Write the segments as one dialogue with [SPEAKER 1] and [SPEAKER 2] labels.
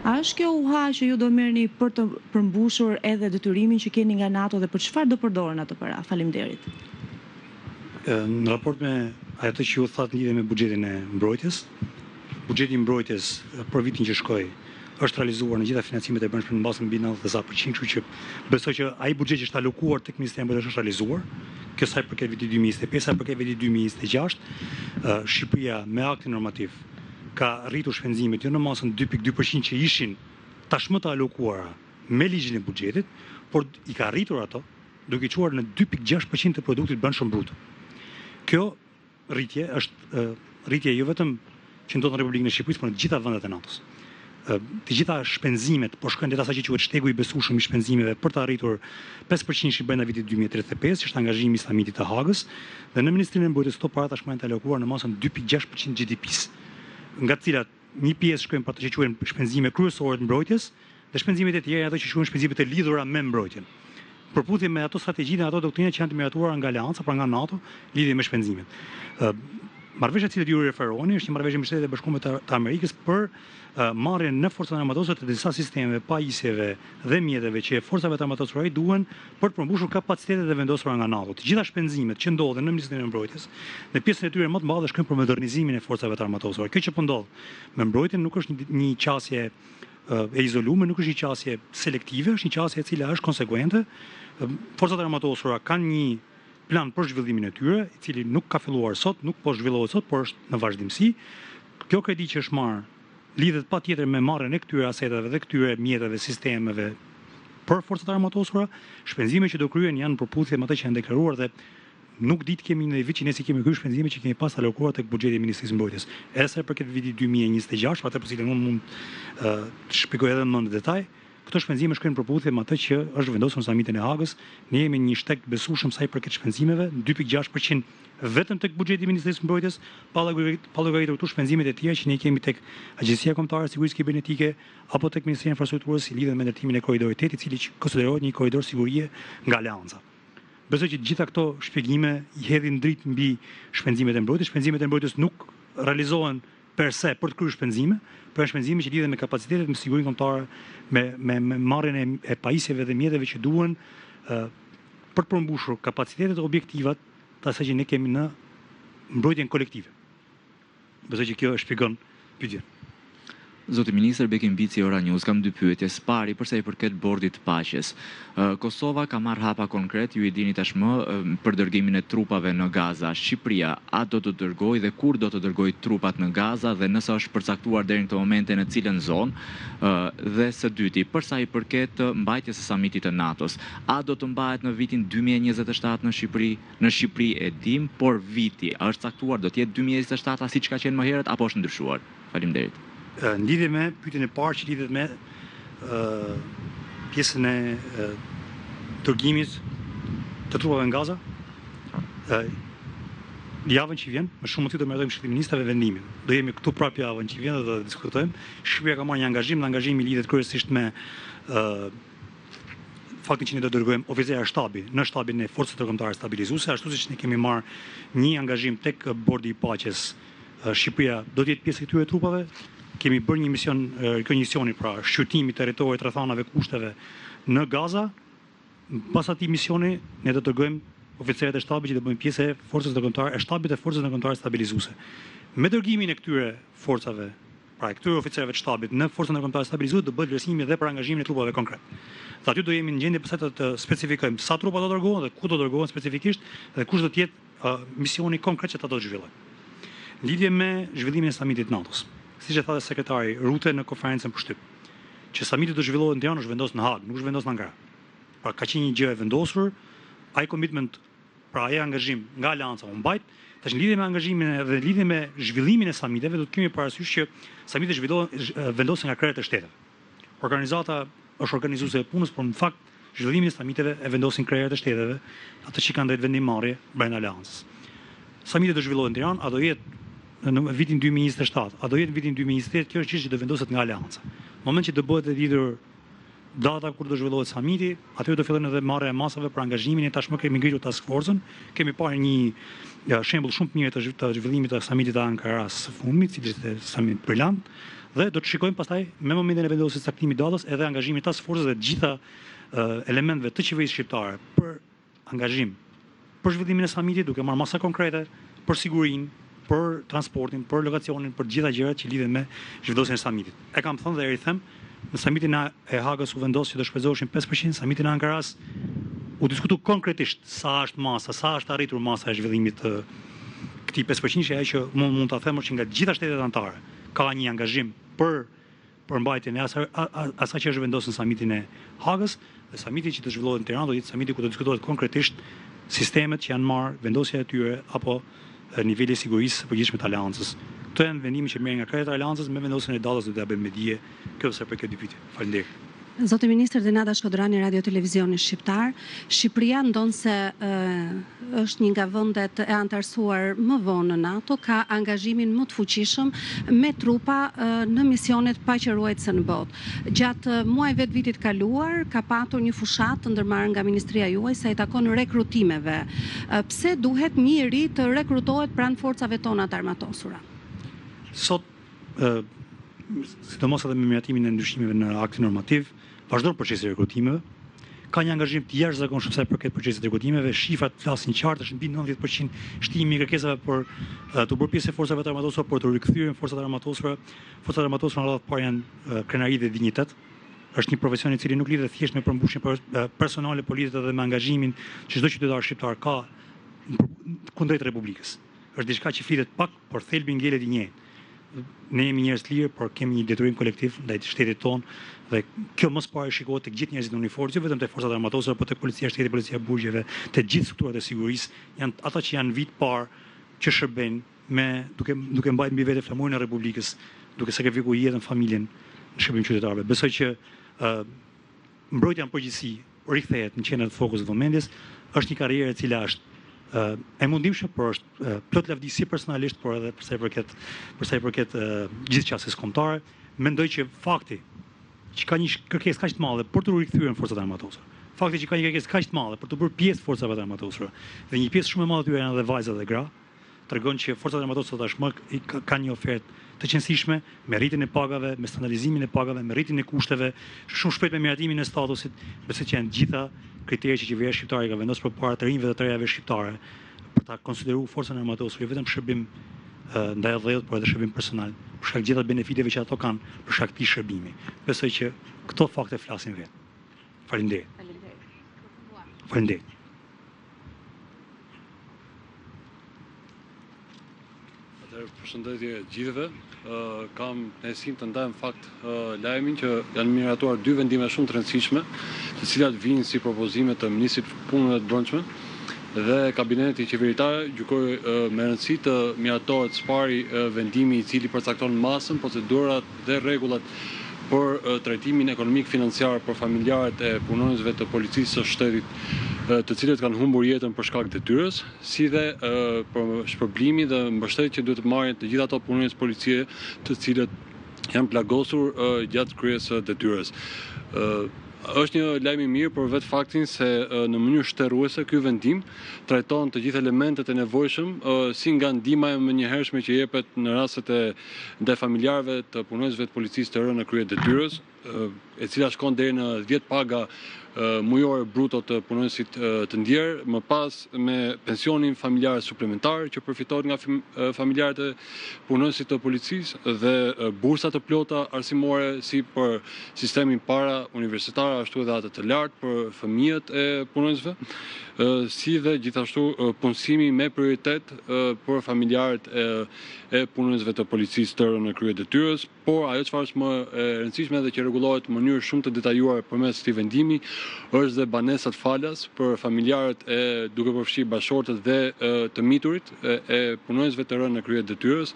[SPEAKER 1] A është kjo uha që ju do merrni për të përmbushur edhe detyrimin që keni nga NATO dhe për çfarë do përdoren ato para? Faleminderit.
[SPEAKER 2] Në raport me ato që ju thatë lidhe me buxhetin e mbrojtjes, buxheti i mbrojtjes për vitin që shkoi është realizuar në gjitha financimet e brendshme në bazë mbi 90%, kështu që besoj që ai buxhet që është alokuar tek Ministeri i Mbrojtjes është realizuar. Kjo sa i përket vitit 2025, sa i përket vitit 2026, Shqipëria me aktin normativ ka rritur shpenzimet jo në masën 2.2% që ishin tashmë të alokuara me ligjin e buxhetit, por i ka rritur ato duke quar në 2.6% të produktit brendshëm brut. Kjo rritje është rritje jo vetëm që ndodh në Republikën e Shqipërisë, por në të gjitha vendet e NATO-s. Të gjitha shpenzimet po shkojnë deri asaj që quhet shtegu i besueshëm i shpenzimeve për të arritur 5% brenda vitit 2035, që është angazhimi i samitit të Hagës, dhe në Ministrinë e Mbrojtjes këto para tashmë janë të alokuar në masën 2.6% GDP-s, nga të cilat një pjesë shkojnë për ato që quhen shpenzime kryesore të mbrojtjes dhe shpenzimet e tjera ato që quhen shpenzimet e lidhura me mbrojtjen. Përputhje me ato strategjitë dhe ato doktrina që janë të miratuara nga Aleanca, pra nga NATO, lidhje me shpenzimet. Marrëveshja që ju referoni është një marrëveshje me Shtetet e Bashkuara të Amerikës për marrjen në forcat armatosore të disa sistemeve pajisjeve dhe mjeteve që forcave të armatosura i duhen për të përmbushur kapacitetet e vendosura nga NATO. Të gjitha shpenzimet që ndodhen në Ministrinë e Mbrojtjes dhe pjesën e tyre më të madhe shkojnë për modernizimin e forcave të armatosura. Kjo që po ndodh me mbrojtjen nuk është një qasje e izoluar, nuk është një qasje selektive, është një qasje e cila është konsekuente. Forcat armatosura kanë një plan për zhvillimin e tyre, i cili nuk ka filluar sot, nuk po zhvillohet sot, por është në vazhdimsi. Kjo kredi që është marrë lidhet patjetër me marrjen e këtyre aseteve dhe këtyre mjeteve, sistemeve për forcat armatosura. Shpenzimet që do kryen janë në përputhje me ato që janë deklaruar dhe nuk ditë kemi në vit që ne si kemi kryer shpenzimet që kemi pas alokuar tek buxheti i Ministrisë së Mbrojtjes. Edhe sa përket vitit 2026, atë për cilën unë mund të shpjegoj edhe më në detaj. Këto shpenzime shkojnë në përputhje me atë që është vendosur në samitin e Hagës. Ne jemi një shtek besueshëm sa i përket shpenzimeve, 2.6% vetëm tek buxheti i Ministrisë së Mbrojtjes, pa llogaritur këtu shpenzimet e tjera që ne kemi tek Agjencia Kombëtare e Sigurisë Kibernetike apo tek Ministria e Infrastrukturës si lidhet me ndërtimin e korridorit 8, i cili konsiderohet një korridor sigurie nga Aleanca. Besoj që gjitha këto shpjegime i hedhin dritë mbi shpenzimet e mbrojtjes. Shpenzimet e mbrojtjes nuk realizohen per se për të kryer shpenzime, për shpenzime që lidhen me kapacitetet, me sigurinë kombëtare, me marrjen e pajisjeve dhe mjeteve që duhen për të përmbushur kapacitetet e objektivat të asaj që ne kemi në mbrojtjen kolektive. Besoj që kjo e shpjegon pyetjen.
[SPEAKER 3] Zoti Ministër Bekim-Bici, Ora News, kam dy pyetje. Pari, përsa i përket bordit paqes. Kosova ka marrë hapa konkret, ju i dini tashmë, për dërgimin e trupave në Gaza. Shqipëria, a do të dërgoj dhe kur do të dërgoj trupat në Gaza dhe nëse është përcaktuar deri në këtë momente në cilën zonë? Dhe së dyti, përsa i përket mbajtjes së samitit të NATO-s, a do të mbahet në vitin 2027 në Shqipëri? Në Shqipëri e dim, por viti është caktuar, do të jetë 2027 siç ka qenë më herët apo është ndryshuar? Faleminderit.
[SPEAKER 2] Në lidhje me pyetjen e parë që lidhet me pjesën e dërgimit të trupave në Gaza, javën që vjen, më shumë të do martojmë Këshillin e Ministrave vendimin. Do jemi këtu prapë javën që vjen dhe do diskutojmë. Shqipëria ka marrë një angazhim, dhe angazhimi lidhet kryesisht me faktin që ne do dërgojmë oficerë shtabi në shtabin e forcave ndërkombëtare stabilizuese, ashtu siç ne kemi marrë një angazhim tek bordi i paqes. Shqipëria do të jetë pjesë e këtyre trupave. Kemi bërë një mision, misioni pra shqyrtimi i territorit rrethanave kushteve në Gaza. Pas atij misioni ne do të dërgojmë oficerët e shtabit që do bëjnë pjesë e forcave ndërkombëtare, e shtabit të forcave ndërkombëtare stabilizuese. Me dërgimin e këtyre forcave, pra këtyre oficerëve të shtabit në forcat ndërkombëtare stabilizuese do bëhet vlerësimi edhe për angazhimin e trupave konkret. Dhe aty do jemi në gjendje pastaj të specifikojmë sa trupa do dërgohen dhe ku do dërgohen specifikisht dhe kush do të jetë misioni konkret që ata do të zhvillojnë. Lidhje me zhvillimin e samitit NATO-s. Siç e tha sekretari Rute në konferencën për shtyp, që samiti do zhvillohet në Tiranë, është vendosur në Hagë, nuk është vendosur në Ankara. Pra ka qenë një gjë e vendosur, ai commitment, pra ai angazhim nga Aleanca u mbajt. Tash në lidhje me angazhimin dhe lidhje me zhvillimin e samiteve, do të kemi parasysh që samitet vendosen nga krerët e shteteve. Organizata është organizuese e punës, por në fakt zhvillimin e samiteve e vendosin krerët e shteteve, ato që kanë drejt vendimmarrje brenda Aleancës. Samitet do zhvillohen në Tiranë, a do jetë në vitin 2027, a do jetë në vitin 2028, kjo është çështje që do vendoset nga Aleanca. Në moment që do bëhet e lidhur data kur do zhvillohet samiti, atëherë do fillojnë edhe marrja e masave për angazhimin e tashmë kemi ngritur task force-ën, kemi parë një shembull shumë të mirë të zhvillimit të samitit të Ankaras së fundmit, si ishte samiti brillant, Dhe do të shikojmë pastaj me momentin e vendosjes së caktimit datës edhe angazhimin e task force dhe të gjitha elementëve të qeverisë shqiptare për angazhim për zhvillimin e samitit, duke marrë masa konkrete për sigurinë, për transportin, për lokacionin, për gjitha gjërat që lidhen me zhvillosjen e samitit. E kam thënë dhe e them, në samitin e Hagës u vendos që të shpenzoheshin 5%, samitin e Ankaras u diskutu konkretisht sa është masa, sa është arritur masa e zhvillimit të këtij 5%, që ajo që mund ta them është që nga të gjitha shtetet anëtare ka një angazhim për mbajtjen e asaj që është vendosur në samitin e Hagës, dhe samiti që të zhvillohet në Tiranë do të jetë samiti ku do diskutohet konkretisht sistemet që janë marrë, vendosja e tyre apo niveli i sigurisë së përgjithshme të aleancës. Këto janë vendime që merren nga krejt e aleancës me vendosjen e datës do t'ja bëjmë me dije kjo sa për këtë pyetje. Faleminderit.
[SPEAKER 4] Zoti Ministër Denada Shkodrani, Radio Televizioni Shqiptar, Shqipëria ndonse është një nga vendet e antarësuar më vonë në NATO, ka angazhimin më të fuqishëm me trupa në misionet paqëruese në botë. Gjatë muajve të vitit kaluar ka patur një fushat të ndërmarrë nga Ministria juaj sa i takon rekrutimeve. Pse duhet njëri të rekrutohet pranë forcave tona të armatosura?
[SPEAKER 2] Sot, sidomos edhe me miratimin e ndryshimeve në aktin normativ, vazhdon procesi i rekrutimeve. Ka një angazhim të jashtëzakonshëm sa i përket procesit të rekrutimeve. Shifrat flasin qartë, është mbi 90% shtimi i kërkesave për të bërë pjesë e forcave të armatosura, për të rikthyer në forcat e armatosura. Forcat e armatosura në radhë të parë janë krenari dhe dinjitet. Është një profesion i cili nuk lidhet thjesht me përmbushjen personale politike dhe me angazhimin që çdo qytetar shqiptar ka kundrejt Republikës. Është diçka që flitet pak, por thelbi ngjelet i njëjtë. Ne jemi njerëz të lirë, por kemi një detyrim kolektiv ndaj shtetit tonë dhe kjo mos pari shikohet tek gjithë njerëzit në uniformë, jo vetëm tek forcat armatosura, por tek policia shtetit, policia burgjeve, tek gjithë strukturat e sigurisë, janë ata që janë vit parë që shërbejnë me duke mbajtur mbi vete flamurin e Republikës, duke sakrifikuar jetën, familjen në shërbim qytetarëve. Besoj që mbrojtja në përgjithësi rikthehet në qendër të fokusit të vëmendjes, është një karrierë e cila është e mundimshme, por është plot lavdi si personalisht, por edhe përsa i përket gjithë qasjes kombëtare. Mendoj që fakti që ka një kërkesë kaq të madhe për të rikthyer në forcat armatosura, fakti që ka një kërkesë kaq të madhe për të bërë pjesë të forcave të armatosura, dhe një pjesë shumë e madhe aty janë edhe vajza dhe gra, tregon që forcat armatosura tashmë kanë një ofertë të qëndrueshme me rritjen e pagave, me standardizimin e pagave, me rritjen e kushteve, shumë shpejt me miratimin e statusit, besoj që janë gjitha kriteret që qeveria shqiptare ka vendosur përpara të rinjve dhe të rejave shqiptare për ta konsideruar forcën armatosur jo vetëm shërbim ndaj dhëut, por edhe shërbim personal, për shkak të gjitha benefiteve që ato kanë për shkak të këtij shërbimi. Besoj që këto fakte flasin vetë. Faleminderit. Faleminderit.
[SPEAKER 5] Përshëndetje gjithëve. Kam kënaqësinë të ndaj në fakt lajmin që janë miratuar dy vendime shumë të rëndësishme, të cilat vijnë si propozime të Ministrit të Punëve të Brendshme dhe Kabineti Qeveritar gjykoi me rëndësi të miratohet së pari vendimi i cili përcakton masën, procedurat dhe rregullat për trajtimin ekonomik financiar për familjarët e punonjësve të policisë së shtetit të cilët kanë humbur jetën për shkak të detyrës, si dhe për shpërblimi dhe mbështetjen që duhet të marrin të gjithë ato punonjës policie të cilët janë plagosur gjatë kryes së detyrës. Është një lajm i mirë për vetë faktin se në mënyrë shtërruese ky vendim trajton të gjithë elementet e nevojshëm, si nga ndihma e menjëhershme që jepet në rastet e ndaj familjarëve të punonjësve të policisë të rënë në krye detyrës, e cila shkon deri në 10 paga mujore bruto të punonjësit të ndjerë, më pas me pensionin familjar suplementar që përfitohet nga familjarët e punonjësit të policisë dhe bursa të plota arsimore si për sistemin para universitar, ashtu edhe atë të lartë për fëmijët e punonjësve, si dhe gjithashtu punësimi me prioritet për familjarët e punonjësve të policisë të rënë në krye detyrës, por ajo çfarë është më e rëndësishme dhe që rregullohet në mënyrë shumë të detajuar përmes këtij vendimi është dhe banesat falas për familjarët duke përfshirë bashkëshortët dhe të miturit e punonjësve të rënë në krye detyrës,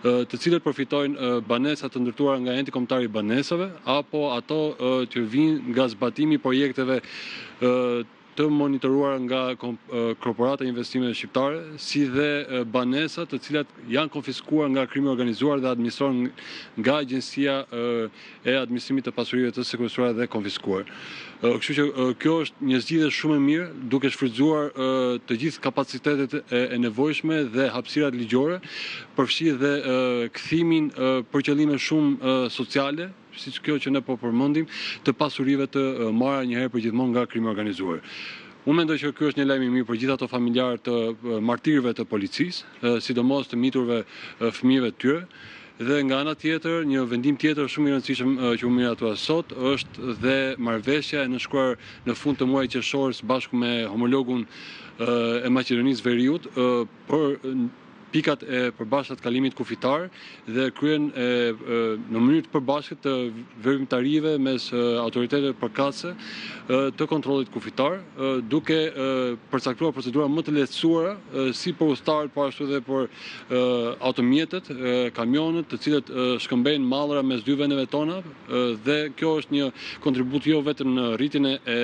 [SPEAKER 5] të cilët përfitojnë banesa të ndërtuara nga enti kombëtar i banesave apo ato që vijnë nga zbatimi i projekteve të monitoruar nga korporata investime shqiptare, si dhe banesa të cilat janë konfiskuar nga krimi organizuar dhe administrohen nga Agjencia e Administrimit të Pasurive të Sekuestruar dhe Konfiskuar. Kështu që kjo është një zgjidhje shumë e mirë, duke shfrytzuar të gjithë kapacitetet e nevojshme dhe hapësirat ligjore, përfshi dhe kthimin për qëllime shumë sociale, siç kjo që ne po përmendim, të pasurive të marra një herë përgjithmonë nga krimi organizuar. Unë mendoj që ky është një lajm i mirë për gjithë ato familjarë të martirëve të policisë, sidomos të miturve fëmijëve të tyre. Dhe nga ana tjetër, një vendim tjetër shumë i rëndësishëm që u miratua sot është dhe marrëveshja e nënshkruar në fund të muajit qershor bashkë me homologun e Maqedonisë Veriut për pikat e përbashkët kalimit kufitar dhe kryen në mënyrë të përbashkët të veprimtarive mes autoriteteve përkatëse të kontrollit kufitar, duke përcaktuar procedura më të lehtësuara si për udhëtarët, po ashtu dhe për automjetet, kamionët, të cilët shkëmbejnë mallra mes dy vendeve tona, dhe kjo është një kontribut jo vetëm në rritjen e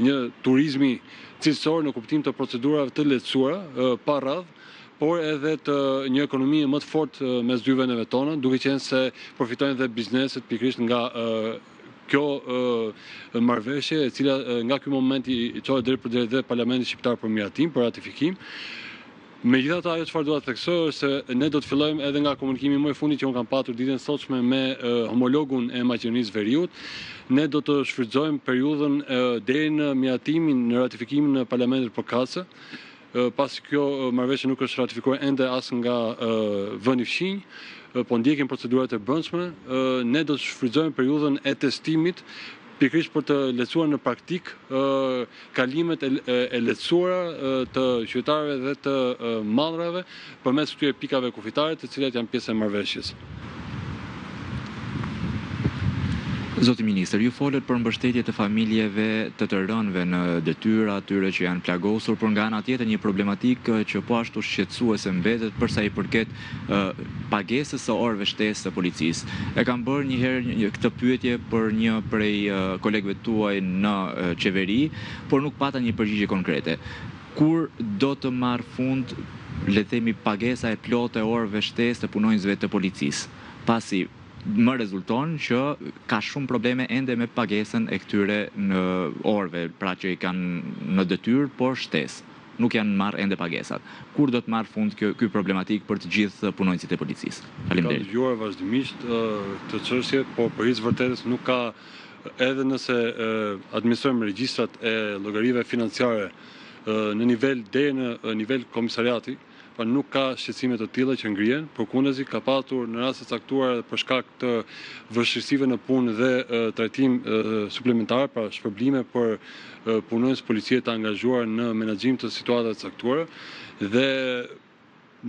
[SPEAKER 5] një turizmi cilësor në kuptim të procedurave të lehtësuara pa radhë, por edhe të një ekonomi më të fortë mes dy vendeve tona, duke qenë se përfitojnë dhe bizneset pikërisht nga kjo marrëveshje, e cila nga ky moment i çohet deri për Parlamentin Shqiptar për miratim, për ratifikim. Megjithatë, ajo çfarë dua të theksoj është se ne do të fillojmë edhe nga komunikimi më i fundit që unë kam patur ditën e sotshme me homologun e Maqedonisë Veriut. Ne do të shfrytëzojmë periudhën deri në miratimin, në ratifikimin në Parlamentet përkatëse, pasi kjo marrëveshje nuk është ratifikuar ende as nga vendi fqinj, po ndjekin procedurat e brendshme, ne do të shfrytëzojmë periudhën e testimit pikërisht për të lehtësuar në praktik kalimet e lehtësuara të qytetarëve dhe të mallrave përmes këtyre pikave kufitare, të cilat janë pjesë e marrëveshjes.
[SPEAKER 3] Zoti Ministër, ju folët për mbështetje të familjeve të rënëve në detyra, atyre që janë plagosur, por nga ana tjetër një problematikë që po ashtu shqetësuese mbetet për sa i përket pagesës së orëve shtesë të policisë. E kam bërë një herë këtë pyetje për një prej kolegëve tuaj në qeveri, por nuk pata një përgjigje konkrete. Kur do të marr fund, le të themi, pagesa e plotë e orëve shtesë të punonjësve të policisë, pasi më rezulton që ka shumë probleme ende me pagesën e këtyre në orëve, pra që i kanë në detyrë, por shtesë. Nuk janë marrë ende pagesat. Kur do të marrë fund ky problematik për të gjithë punonjësit e policisë? Faleminderit.
[SPEAKER 5] Ka dëgjuar vazhdimisht të çështje, por për hiç vërtetës nuk ka, edhe nëse administrojmë regjistrat e llogarive financiare në nivel deri në nivel komisariati, pa nuk ka shqetësime të tilla që ngrihen, përkundazi ka patur në raste të caktuara për shkak të vështirësive në punë dhe trajtim suplementar, pra shpërblime për punonjës policie të angazhuar në menaxhim të situatave të caktuara, dhe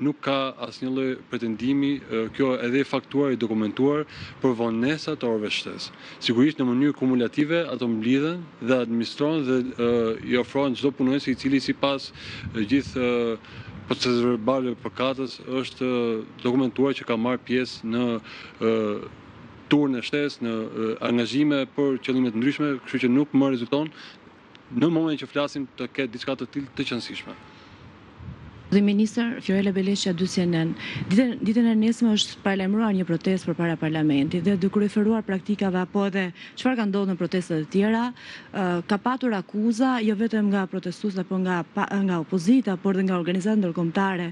[SPEAKER 5] nuk ka asnjë lloj pretendimi, kjo edhe i faktuar, i dokumentuar për vonesa të orëve shtesë. Sigurisht në mënyrë kumulative ato mblidhen dhe administrohen dhe i ofrohen çdo punonjës i cili sipas gjithë proceseve verbale përkatës është dokumentuar që ka marrë pjesë në turn e shtesë, në angazhime për qëllime të ndryshme, kështu që nuk më rezulton në momentin që flasim të ketë diçka të tillë të qëndrueshme.
[SPEAKER 1] Zoti Ministër, Fiorella Beleqia 209. Ditën e nesme është paralajmëruar një protestë përpara parlamentit dhe duke referuar praktikave apo edhe çfarë ka ndodhur në protestat e tjera, ka patur akuza jo vetëm nga protestuesët apo nga opozita, por edhe nga organizata ndërkombëtare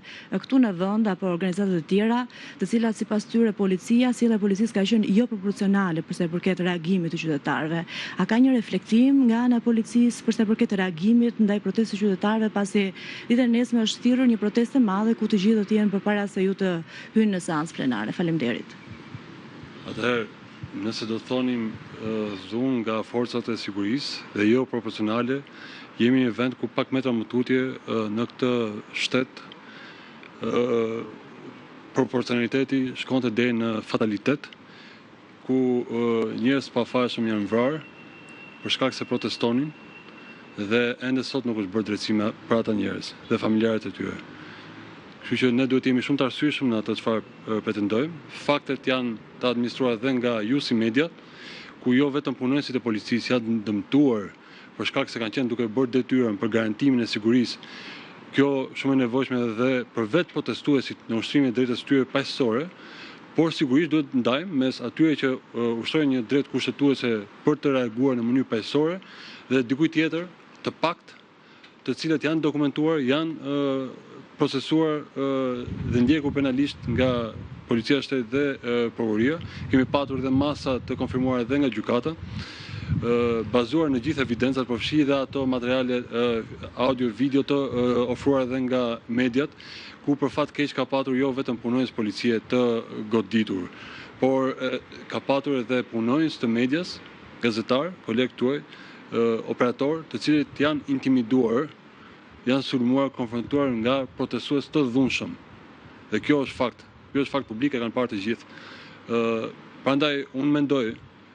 [SPEAKER 1] këtu në vend apo organizata të tjera, të cilat sipas tyre policia, sjellja e policisë ka qenë jo proporcionale për sa i përket reagimit të qytetarëve. A ka një reflektim nga ana e policisë për sa i përket reagimit ndaj protestës së qytetarëve, pasi ditën e nesme është thirrur një protestë e madhe ku të gjithë do të jenë përpara se ju të hyni në seancë plenare. Faleminderit.
[SPEAKER 5] Atëherë, nëse do të thonim dhunë nga forcat e sigurisë dhe jo proporcionale, jemi në vend ku pak metra më tutje në këtë shtet proporcionaliteti shkonte deri në fatalitet, ku njerëz pafajshëm janë vrarë për shkak se protestonin, dhe ende sot nuk është bërë drejtësime për ata njerëz dhe familjarët e tyre. Kështu që ne duhet jemi shumë të arsyeshëm në atë çfarë pretendojmë. Faktet janë të administruara dhe nga ju si media, ku jo vetëm punonjësit e policisë janë dëmtuar për shkak se kanë qenë duke bërë detyrën për garantimin e sigurisë. Kjo shumë e nevojshme edhe për vetë protestuesit në ushtrimin e drejtës tyre paqësore, por sigurisht duhet ndajmë mes atyre që ushtrojnë një drejtë kushtetuese për të reaguar në mënyrë paqësore dhe dikujt tjetër të pakt, të cilët janë dokumentuar, janë procesuar dhe ndjekur penalisht nga Policia e Shtetit dhe Prokuria. Kemi patur dhe masa të konfirmuara edhe nga gjykata, bazuar në gjithë evidencat, përfshi dhe ato materiale audio, video të ofruar edhe nga mediat, ku për fat keq ka patur jo vetëm punonjës policie të goditur, por ka patur edhe punonjës të medias, gazetar, kolegë tuaj, operator, të cilët janë intimiduar, janë sulmuar, konfrontuar nga protestues të dhunshëm. Dhe kjo është fakt. Kjo është fakt publik, e kanë parë të gjithë. Prandaj unë mendoj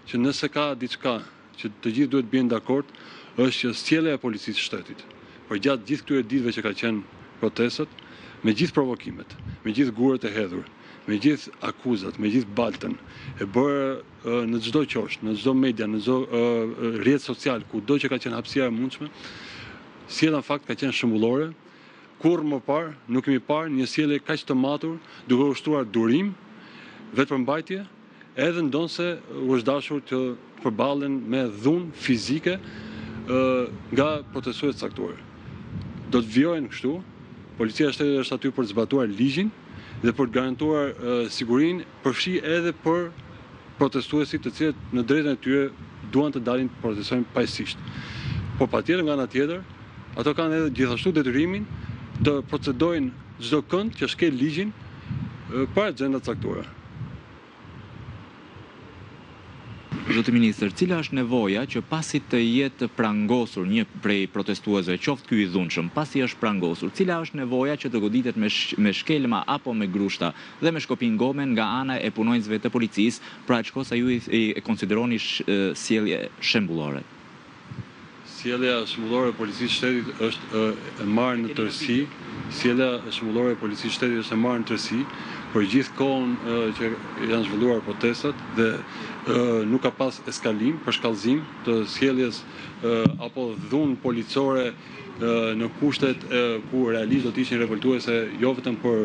[SPEAKER 5] që nëse ka diçka që të gjithë duhet bien dakord, është që sjellja e policisë së shtetit për gjatë gjithë këtyre ditëve që ka qenë protestat, me gjithë provokimet, me gjithë gurët e hedhur, me gjithë akuzat, me gjithë baltën, e bërë në çdo qosht, në çdo media, në çdo rrjet social, kudo që ka qenë hapësira e mundshme, sjellja në fakt ka qenë shembullore. Kurrë më parë nuk kemi parë një sjellje kaq të matur, duke ushtruar durim, vetëpërmbajtje, edhe ndonse u është dashur të përballen me dhunë fizike nga protestues caktuar. Do të vijojnë kështu. Policia e Shtetit është aty për të zbatuar ligjin dhe për të garantuar sigurinë, përfshi edhe për protestuesit të cilët në drejtën e tyre duan të dalin të protestojnë paqësisht. Por patjetër nga ana tjetër, ato kanë edhe gjithashtu detyrimin të procedojnë çdo kënd që shkel ligjin për agjenda të caktuara.
[SPEAKER 3] Zoti ministër, cila është nevoja që pasi të jetë prangosur një prej protestuesve, qoftë ky i dhunshëm, pasi është prangosur, cila është nevoja që të goditet me shkelma apo me grushta dhe me shkopin gomen nga ana e punonjësve të policisë, pra çka sa ju i konsideroni sjellje shembullore?
[SPEAKER 5] Sjellja shembullore e policisë së shtetit është e marrë në tërësi. Sjellja shembullore e policisë së shtetit është e marrë në tërësi për gjithë kohën që janë zhvilluar protestat dhe nuk ka pas eskalim, përshkallëzim të sjelljes apo dhunë policore në kushtet ku realisht do të ishin revoltuese jo vetëm për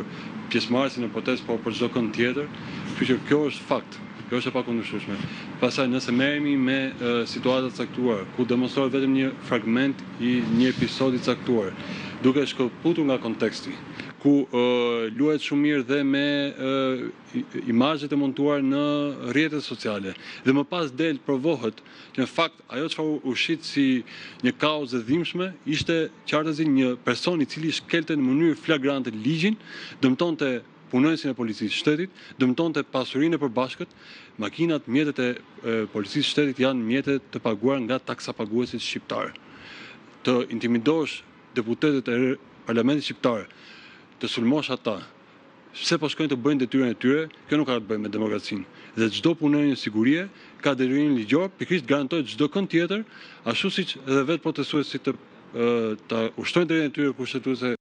[SPEAKER 5] pjesëmarrësin në protestë, por për çdo kënd tjetër. Kështu që kjo është fakt. Kjo është e pakundërshtueshme. Pastaj nëse merremi me situata të caktuar, ku demonstrohet vetëm një fragment i një episodi caktuar, duke shkëputur nga konteksti, ku luhet shumë mirë dhe me imazhet e montuar në rrjetet sociale, dhe më pas del provohet që në fakt ajo çfarë u shit si një kauzë e dhimbshme ishte qartësi një person i cili shkelte në mënyrë flagrante ligjin, dëmtonte punonjësin e policisë së shtetit, dëmtonte pasurinë e përbashkët. Makinat, mjetet e policisë së shtetit janë mjete të paguar nga taksapaguesit shqiptar. Të intimidosh deputetët e Parlamentit shqiptar, të sulmosh ata, pse po shkojnë të bëjnë detyrën e tyre, kjo nuk ka të bëjë me demokracinë. Dhe çdo punonjës sigurie ka detyrimin ligjor, pikërisht garantohet çdo kënd tjetër, ashtu siç edhe vetë protestuesit të ushtrojnë drejtën e tyre kushtetuese.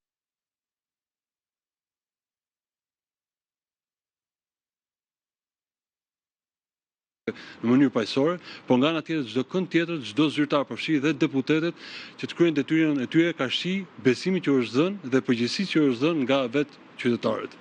[SPEAKER 5] Në mënyrë paqësore, por nga ana tjetër çdo kënd tjetër, çdo zyrtar, përfshi dhe deputetët që të kryejnë detyrën e tyre, ka shi besimin që është dhënë dhe përgjegjësinë që është dhënë nga vetë qytetarët.